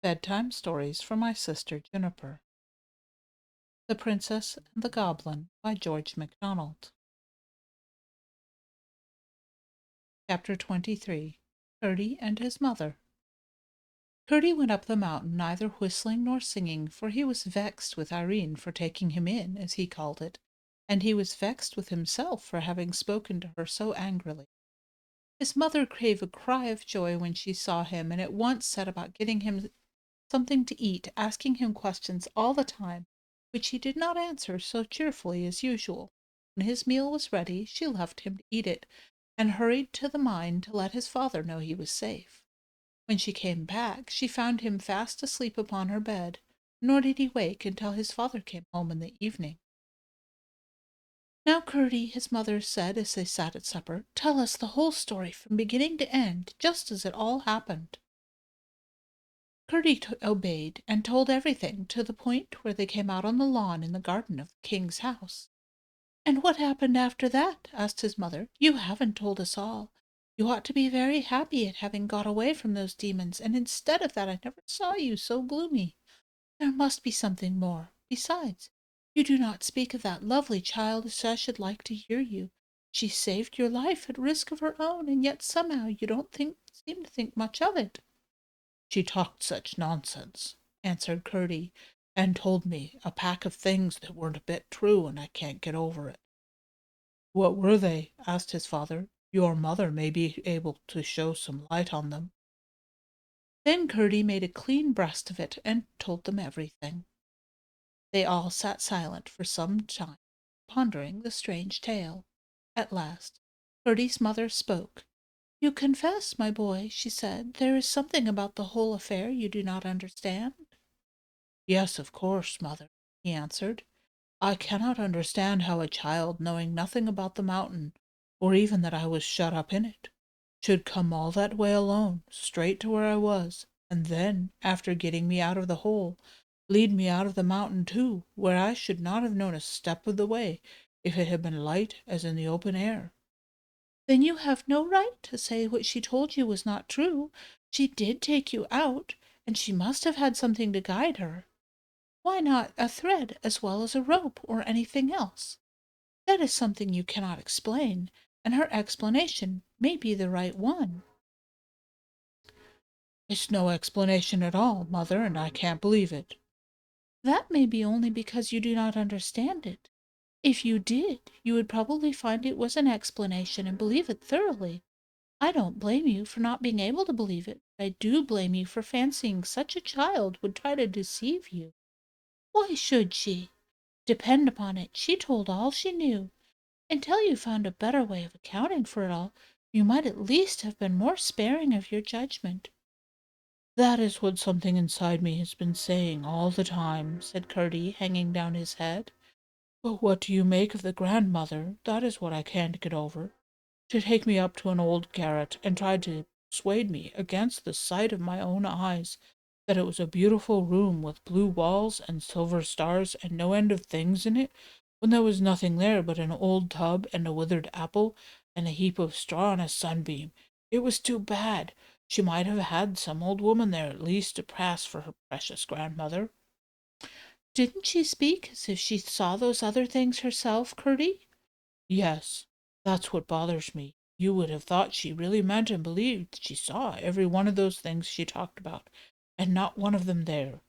Bedtime Stories for My Sister Juniper. The Princess and the Goblin by George MacDonald. Chapter 23. Curdie and His Mother. Curdie went up the mountain, neither whistling nor singing, for he was vexed with Irene for taking him in, as he called it, and he was vexed with himself for having spoken to her so angrily. His mother gave a cry of joy when she saw him, and at once set about getting him something to eat, asking him questions all the time, which he did not answer so cheerfully as usual. When his meal was ready, she left him to eat it, and hurried to the mine to let his father know he was safe. When she came back, she found him fast asleep upon her bed, nor did he wake until his father came home in the evening. "Now, Curdie," his mother said as they sat at supper, "tell us the whole story from beginning to end, just as it all happened." Curdie obeyed, and told everything, to the point where they came out on the lawn in the garden of the king's house. "And what happened after that?" asked his mother. "You haven't told us all. You ought to be very happy at having got away from those demons, and instead of that I never saw you so gloomy. There must be something more. Besides, you do not speak of that lovely child as I should like to hear you. She saved your life at risk of her own, and yet somehow you don't seem to think much of it." "She talked such nonsense," answered Curdie, "and told me a pack of things that weren't a bit true, and I can't get over it." "What were they?" asked his father. "Your mother may be able to show some light on them." Then Curdie made a clean breast of it, and told them everything. They all sat silent for some time, pondering the strange tale. At last, Curdie's mother spoke. "You confess, my boy," she said, "there is something about the whole affair you do not understand?" "Yes, of course, mother," he answered. "I cannot understand how a child, knowing nothing about the mountain, or even that I was shut up in it, should come all that way alone, straight to where I was, and then, after getting me out of the hole, lead me out of the mountain too, where I should not have known a step of the way if it had been light as in the open air." "Then you have no right to say what she told you was not true. She did take you out, and she must have had something to guide her. Why not a thread as well as a rope or anything else? That is something you cannot explain, and her explanation may be the right one." "It's no explanation at all, mother, and I can't believe it." "That may be only because you do not understand it. If you did, you would probably find it was an explanation and believe it thoroughly. I don't blame you for not being able to believe it, but I do blame you for fancying such a child would try to deceive you. Why should she? Depend upon it, she told all she knew. Until you found a better way of accounting for it all, you might at least have been more sparing of your judgment." "That is what something inside me has been saying all the time," said Curdie, hanging down his head. "But what do you make of the grandmother? That is what I can't get over. To take me up to an old garret and try to persuade me, against the sight of my own eyes, that it was a beautiful room with blue walls and silver stars and no end of things in it, when there was nothing there but an old tub and a withered apple and a heap of straw and a sunbeam. It was too bad. She might have had some old woman there at least to pass for her precious grandmother." "Didn't she speak as if she saw those other things herself, Curdie?" "Yes, that's what bothers me. You would have thought she really meant and believed she saw every one of those things she talked about, and not one of them there.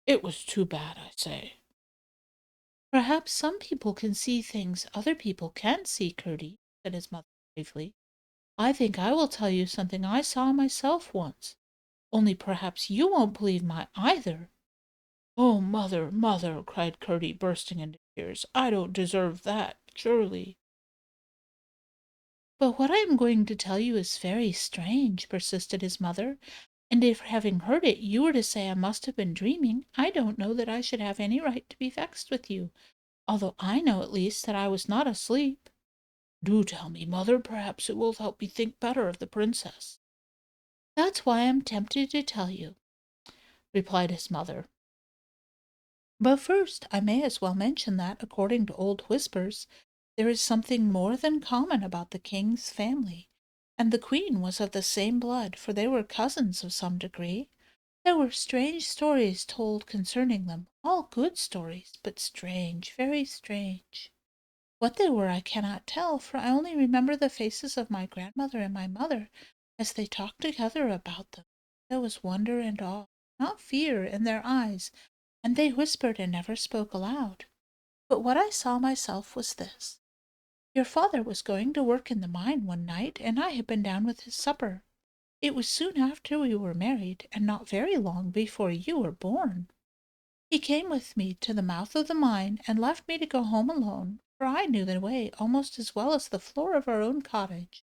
It was too bad, I say." "Perhaps some people can see things other people can't see, Curdie," said his mother gravely. "I think I will tell you something I saw myself once. Only perhaps you won't believe my either." "Oh, mother, mother!" cried Curdie, bursting into tears. "I don't deserve that, surely." "But what I am going to tell you is very strange," persisted his mother, "and if having heard it you were to say I must have been dreaming, I don't know that I should have any right to be vexed with you, although I know at least that I was not asleep." "Do tell me, mother. Perhaps it will help me think better of the princess." "That's why I am tempted to tell you," replied his mother. "But first I may as well mention that, according to old whispers, there is something more than common about the king's family, and the queen was of the same blood, for they were cousins of some degree. There were strange stories told concerning them, all good stories, but strange, very strange. What they were I cannot tell, for I only remember the faces of my grandmother and my mother as they talked together about them. There was wonder and awe, not fear, in their eyes, and they whispered and never spoke aloud. But what I saw myself was this. Your father was going to work in the mine one night, and I had been down with his supper. It was soon after we were married, and not very long before you were born. He came with me to the mouth of the mine and left me to go home alone, for I knew the way almost as well as the floor of our own cottage.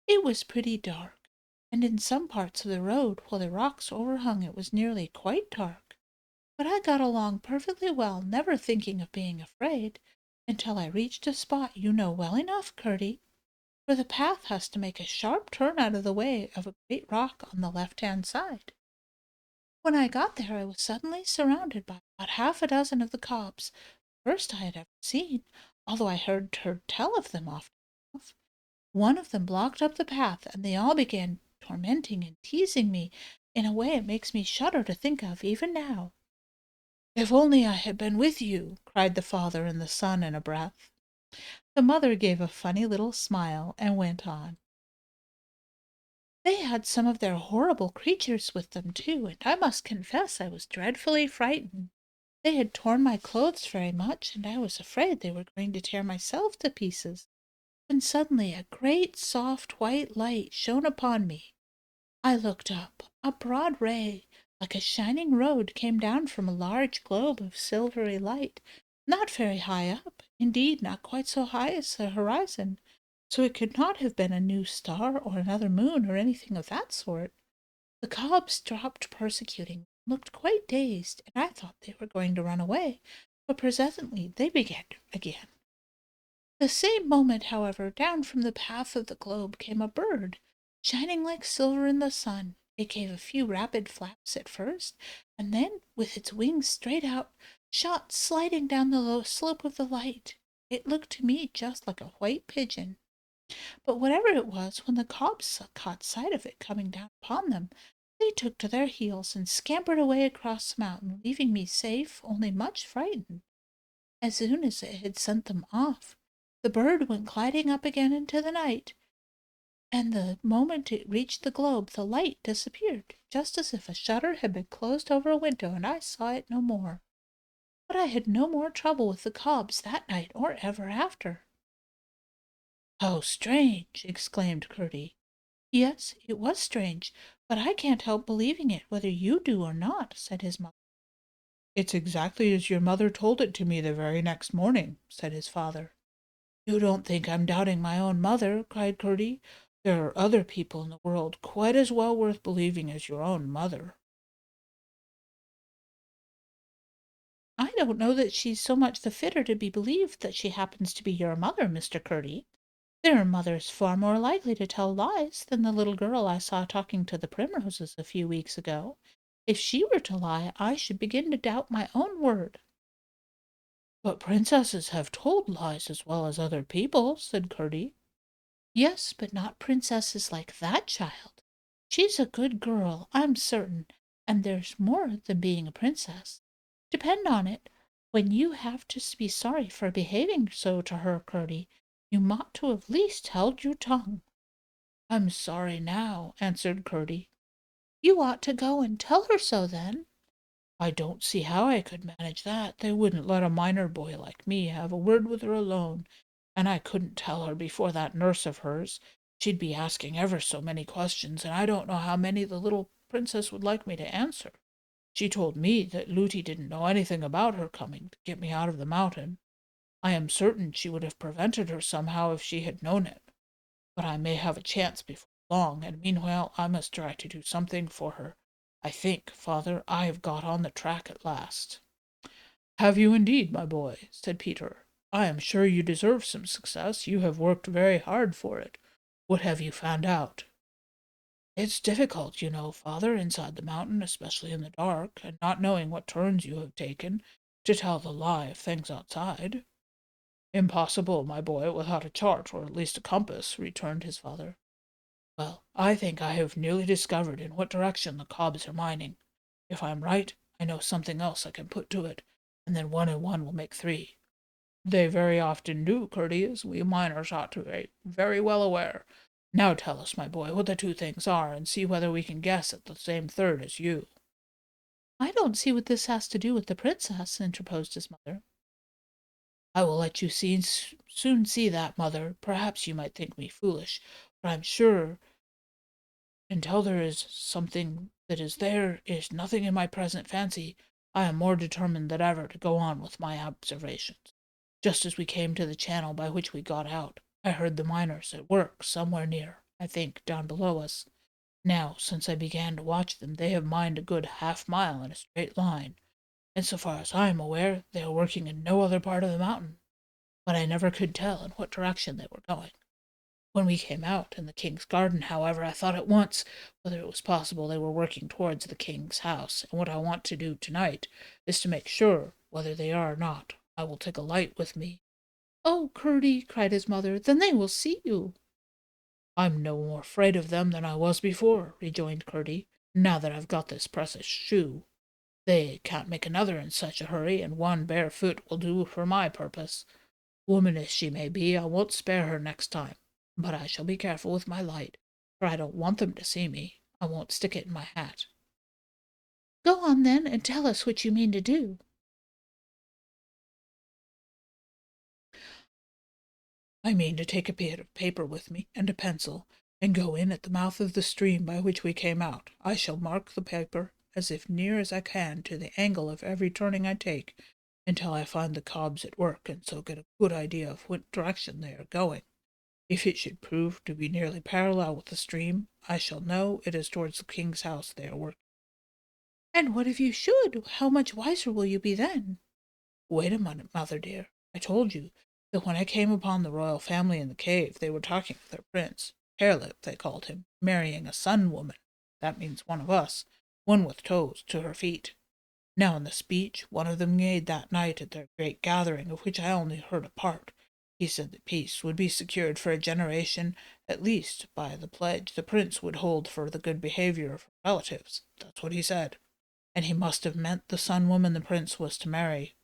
It was pretty dark, and in some parts of the road, while the rocks overhung, it was nearly quite dark. But I got along perfectly well, never thinking of being afraid, until I reached a spot you know well enough, Curdie, where the path has to make a sharp turn out of the way of a great rock on the left-hand side. When I got there, I was suddenly surrounded by about half a dozen of the cobs, the first I had ever seen, although I heard tell of them often enough. One of them blocked up the path, and they all began tormenting and teasing me in a way it makes me shudder to think of even now. "If only I had been with you!" cried the father and the son in a breath. The mother gave a funny little smile and went on. They had some of their horrible creatures with them, too, and I must confess I was dreadfully frightened. They had torn my clothes very much, and I was afraid they were going to tear myself to pieces, when suddenly a great soft white light shone upon me. I looked up. A broad ray, like a shining road, came down from a large globe of silvery light, not very high up, indeed not quite so high as the horizon, so it could not have been a new star or another moon or anything of that sort. The cobs stopped persecuting, looked quite dazed, and I thought they were going to run away, but presently they began again. The same moment, however, down from the path of the globe came a bird, shining like silver in the sun. It gave a few rapid flaps at first, and then, with its wings straight out, shot sliding down the low slope of the light. It looked to me just like a white pigeon. But whatever it was, when the cobs caught sight of it coming down upon them, they took to their heels and scampered away across the mountain, leaving me safe, only much frightened. As soon as it had sent them off, the bird went gliding up again into the night, and the moment it reached the globe, the light disappeared, just as if a shutter had been closed over a window, and I saw it no more. But I had no more trouble with the cobs that night or ever after. "How strange!" exclaimed Curdie. "Yes, it was strange, but I can't help believing it, whether you do or not," said his mother. "It's exactly as your mother told it to me the very next morning," said his father. "You don't think I'm doubting my own mother?" cried Curdie. "There are other people in the world quite as well worth believing as your own mother." "I don't know that she's so much the fitter to be believed that she happens to be your mother, Mr. Curdie. There are mothers far more likely to tell lies than the little girl I saw talking to the primroses a few weeks ago. If she were to lie, I should begin to doubt my own word." "But princesses have told lies as well as other people," said Curdie. "Yes, but not princesses like that child. She's a good girl, I'm certain, and there's more than being a princess. Depend on it, when you have to be sorry for behaving so to her, Curdie, you ought to have at least held your tongue." "I'm sorry now," answered Curdie. "You ought to go and tell her so then." "I don't see how I could manage that. They wouldn't let a miner boy like me have a word with her alone, and I couldn't tell her before that nurse of hers. She'd be asking ever so many questions, and I don't know how many the little princess would like me to answer. She told me that Looty didn't know anything about her coming to get me out of the mountain. I am certain she would have prevented her somehow if she had known it. But I may have a chance before long, and meanwhile I must try to do something for her. I think, father, I have got on the track at last." "Have you indeed, my boy?" said Peter. "I am sure you deserve some success. You have worked very hard for it. What have you found out?" "It's difficult, you know, father, inside the mountain, especially in the dark, and not knowing what turns you have taken, to tell the lie of things outside." "Impossible, my boy, without a chart, or at least a compass," returned his father. "Well, I think I have nearly discovered in what direction the cobs are mining. If I'm right, I know something else I can put to it, and then 1 and 1 will make 3. They very often do, Curtius. We miners ought to be very well aware. Now tell us, my boy, what the two things are, and see whether we can guess at the same third as you. I don't see what this has to do with the princess, interposed his mother. I will let you soon see that, mother. Perhaps you might think me foolish, but I'm sure until there is something that is there is nothing in my present fancy. I am more determined than ever to go on with my observations. Just as we came to the channel by which we got out, I heard the miners at work somewhere near, I think, down below us. Now, since I began to watch them, they have mined a good half-mile in a straight line, and so far as I am aware, they are working in no other part of the mountain, but I never could tell in what direction they were going. When we came out in the king's garden, however, I thought at once whether it was possible they were working towards the king's house, and what I want to do tonight is to make sure whether they are or not. I will take a light with me. Oh, Curdie, cried his mother, then they will see you. I'm no more afraid of them than I was before, rejoined Curdie, now that I've got this precious shoe. They can't make another in such a hurry, and one bare foot will do for my purpose. Woman as she may be, I won't spare her next time, but I shall be careful with my light, for I don't want them to see me. I won't stick it in my hat. Go on, then, and tell us what you mean to do. I mean to take a bit of paper with me and a pencil, and go in at the mouth of the stream by which we came out. I shall mark the paper as if near as I can to the angle of every turning I take, until I find the cobs at work, and so get a good idea of what direction they are going. If it should prove to be nearly parallel with the stream, I shall know it is towards the king's house they are working. And what if you should? How much wiser will you be then? Wait a minute, mother dear. I told you that when I came upon the royal family in the cave, they were talking of their prince, Harelip they called him, marrying a sun woman. That means one of us, one with toes to her feet. Now in the speech one of them made that night at their great gathering, of which I only heard a part, he said that peace would be secured for a generation, at least, by the pledge the prince would hold for the good behavior of her relatives. That's what he said. And he must have meant the sun woman the prince was to marry.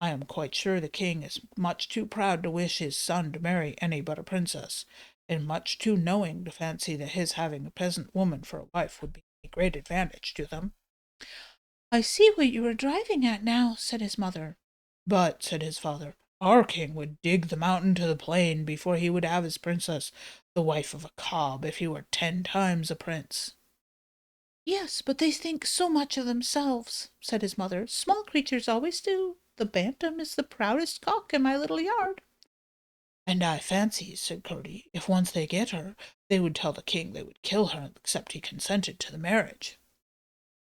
I am quite sure the king is much too proud to wish his son to marry any but a princess, and much too knowing to fancy that his having a peasant woman for a wife would be a great advantage to them. I see what you are driving at now, said his mother. But, said his father, our king would dig the mountain to the plain before he would have his princess the wife of a cob if he were 10 times a prince. Yes, but they think so much of themselves, said his mother. Small creatures always do. The bantam is the proudest cock in my little yard. And I fancy, said Curdie, if once they get her, they would tell the king they would kill her except he consented to the marriage.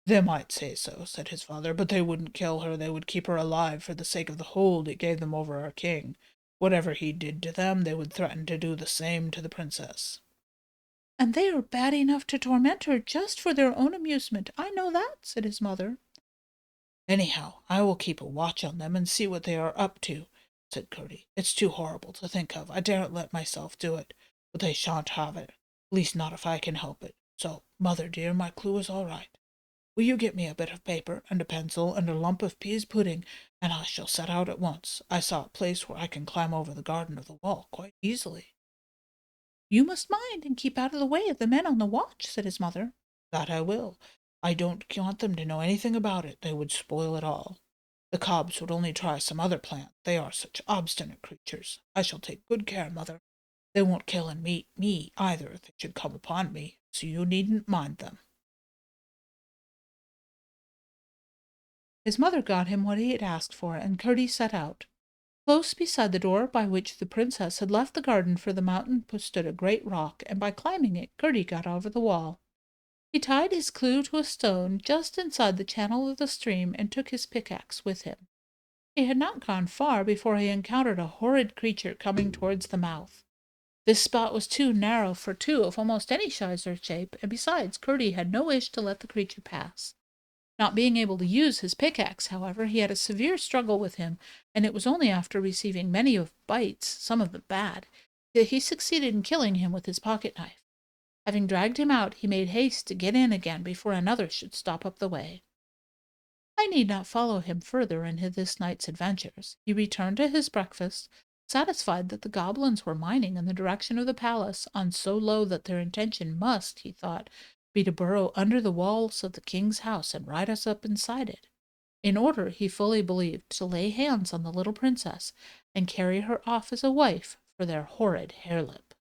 They might say so, said his father, but they wouldn't kill her. They would keep her alive for the sake of the hold it gave them over our king. Whatever he did to them, they would threaten to do the same to the princess. And they are bad enough to torment her just for their own amusement. I know that, said his mother. Anyhow, I will keep a watch on them and see what they are up to, said Curdie. It's too horrible to think of. I daren't let myself do it, but they shan't have it, at least not if I can help it. So, mother dear, my clue is all right. Will you get me a bit of paper and a pencil and a lump of pease pudding, and I shall set out at once. I saw a place where I can climb over the garden of the wall quite easily. You must mind and keep out of the way of the men on the watch, said his mother. That I will. I don't want them to know anything about it. They would spoil it all. The cobs would only try some other plan. They are such obstinate creatures. I shall take good care, mother. They won't kill and meet me either if they should come upon me, so you needn't mind them. His mother got him what he had asked for, and Curdie set out. Close beside the door by which the princess had left the garden for the mountain stood a great rock, and by climbing it Curdie got over the wall. He tied his clue to a stone just inside the channel of the stream and took his pickaxe with him. He had not gone far before he encountered a horrid creature coming towards the mouth. This spot was too narrow for two of almost any size or shape, and besides, Curdie had no wish to let the creature pass. Not being able to use his pickaxe, however, he had a severe struggle with him, and it was only after receiving many of bites, some of them bad, that he succeeded in killing him with his pocket-knife. Having dragged him out, he made haste to get in again before another should stop up the way. I need not follow him further in this night's adventures. He returned to his breakfast, satisfied that the goblins were mining in the direction of the palace on so low that their intention must, he thought, be to burrow under the walls of the king's house and ride us up inside it, in order, he fully believed, to lay hands on the little princess and carry her off as a wife for their horrid harelip.